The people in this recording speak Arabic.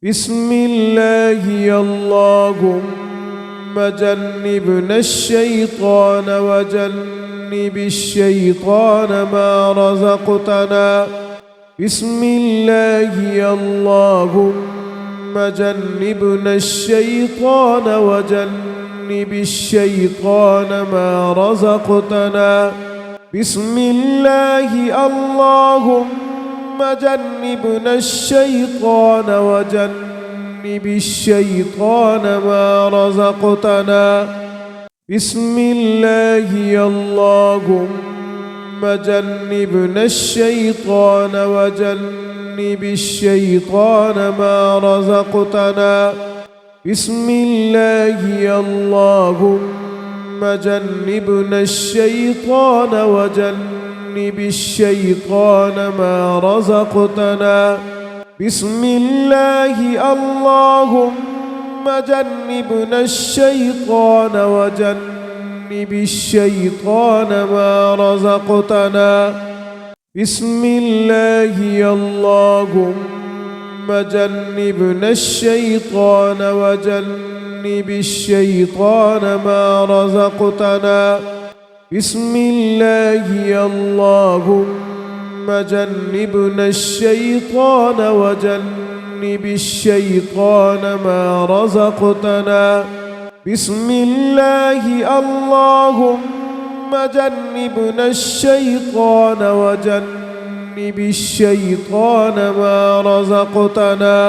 بسم الله. اللهم جنبنا الشيطان وجنب الشيطان ما رزقتنا. بسم الله. اللهم جنبنا الشيطان وجنب الشيطان ما رزقتنا. بسم الله. اللهم جنبنا الشيطان وجنب الشيطان ما رزقتنا. بسم الله. اللهم جنبنا الشيطان وجنب الشيطان ما رزقتنا. بسم الله. اللهم جنبنا الشيطان وجنب الشيطان ما رزقتنا. بسم الله. اللهم جنبنا الشيطان وجنب الشيطان ما رزقتنا. بسم الله. اللهم جنبنا الشيطان وجنب الشيطان ما رزقتنا. بسم الله. اللهم جنبنا الشيطان وجنب الشيطان ما رزقتنا. بسم الله. اللهم جنبنا الشيطان وجنب الشيطان ما رزقتنا.